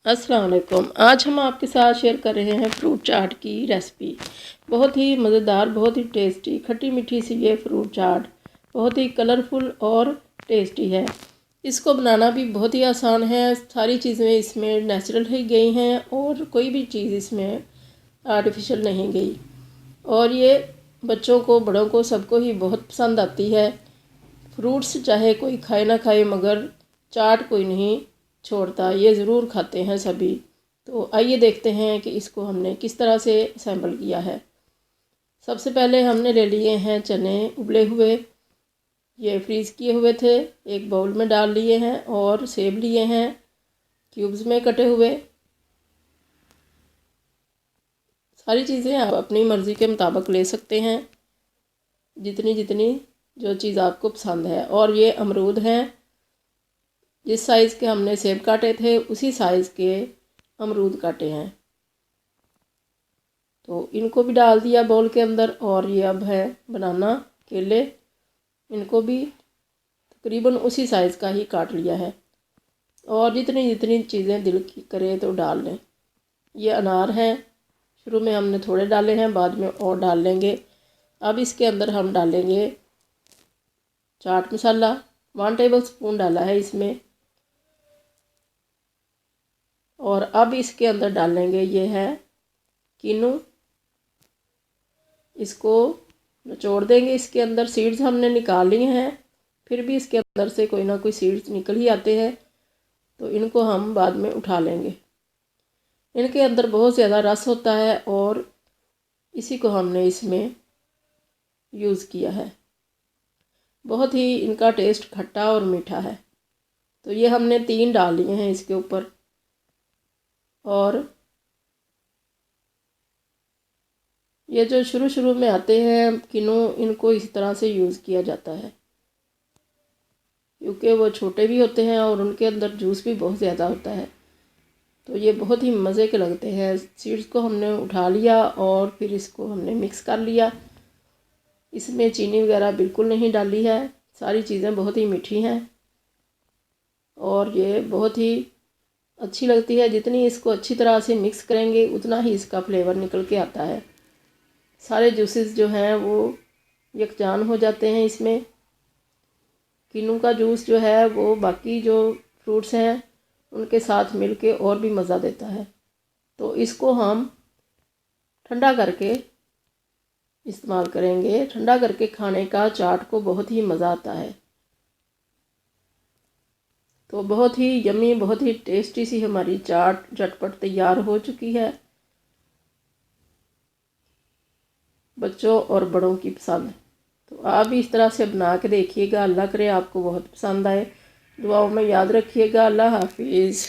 अस्सलाम वालेकुम। आज हम आपके साथ शेयर कर रहे हैं फ्रूट चाट की रेसिपी। बहुत ही मज़ेदार, बहुत ही टेस्टी, खट्टी मीठी सी ये फ्रूट चाट बहुत ही कलरफुल और टेस्टी है। इसको बनाना भी बहुत ही आसान है। सारी चीज़ें इसमें नेचुरल ही गई हैं और कोई भी चीज़ इसमें आर्टिफिशियल नहीं गई। और ये बच्चों को, बड़ों को, सबको ही बहुत पसंद आती है। फ्रूट्स चाहे कोई खाए ना खाए, मगर चाट कोई नहीं छोड़ता, ये ज़रूर खाते हैं सभी। तो आइए देखते हैं कि इसको हमने किस तरह से असेंबल किया है। सबसे पहले हमने ले लिए हैं चने उबले हुए, ये फ्रीज़ किए हुए थे, एक बाउल में डाल लिए हैं। और सेब लिए हैं क्यूब्स में कटे हुए। सारी चीज़ें आप अपनी मर्ज़ी के मुताबिक ले सकते हैं, जितनी जितनी जो चीज़ आपको पसंद है। और ये अमरूद हैं, जिस साइज़ के हमने सेब काटे थे उसी साइज़ के अमरूद काटे हैं। तो इनको भी डाल दिया बाउल के अंदर। और ये अब है बनाना केले, इनको भी तकरीबन उसी साइज़ का ही काट लिया है। और जितनी जितनी चीज़ें दिल की करे तो डाल लें। ये अनार हैं, शुरू में हमने थोड़े डाले हैं, बाद में और डाल लेंगे। अब इसके अंदर हम डालेंगे चाट मसाला, 1 टेबल स्पून डाला है इसमें। और अब इसके अंदर डालेंगे ये है किनू, इसको निचोड़ देंगे। इसके अंदर सीड्स हमने निकाल लिए हैं, फिर भी इसके अंदर से कोई ना कोई सीड्स निकल ही आते हैं, तो इनको हम बाद में उठा लेंगे। इनके अंदर बहुत ज़्यादा रस होता है और इसी को हमने इसमें यूज़ किया है। बहुत ही इनका टेस्ट खट्टा और मीठा है। तो ये हमने 3 डाल लिए हैं इसके ऊपर। और ये जो शुरू शुरू में आते हैं किनू, इनको इस तरह से यूज़ किया जाता है, क्योंकि वो छोटे भी होते हैं और उनके अंदर जूस भी बहुत ज़्यादा होता है। तो ये बहुत ही मज़े के लगते हैं। सीड्स को हमने उठा लिया और फिर इसको हमने मिक्स कर लिया। इसमें चीनी वगैरह बिल्कुल नहीं डाली है, सारी चीज़ें बहुत ही मीठी हैं और ये बहुत ही अच्छी लगती है। जितनी इसको अच्छी तरह से मिक्स करेंगे उतना ही इसका फ्लेवर निकल के आता है। सारे जूसेस जो हैं वो यकजान हो जाते हैं इसमें। किन्नू का जूस जो है वो बाकी जो फ्रूट्स हैं उनके साथ मिलके और भी मज़ा देता है। तो इसको हम ठंडा करके इस्तेमाल करेंगे। ठंडा करके खाने का चाट को बहुत ही मज़ा आता है। तो बहुत ही यम्मी, बहुत ही टेस्टी सी हमारी चाट झटपट तैयार हो चुकी है, बच्चों और बड़ों की पसंद। तो आप भी इस तरह से बना के देखिएगा। अल्लाह करे आपको बहुत पसंद आए। दुआओं में याद रखिएगा। अल्लाह हाफिज़।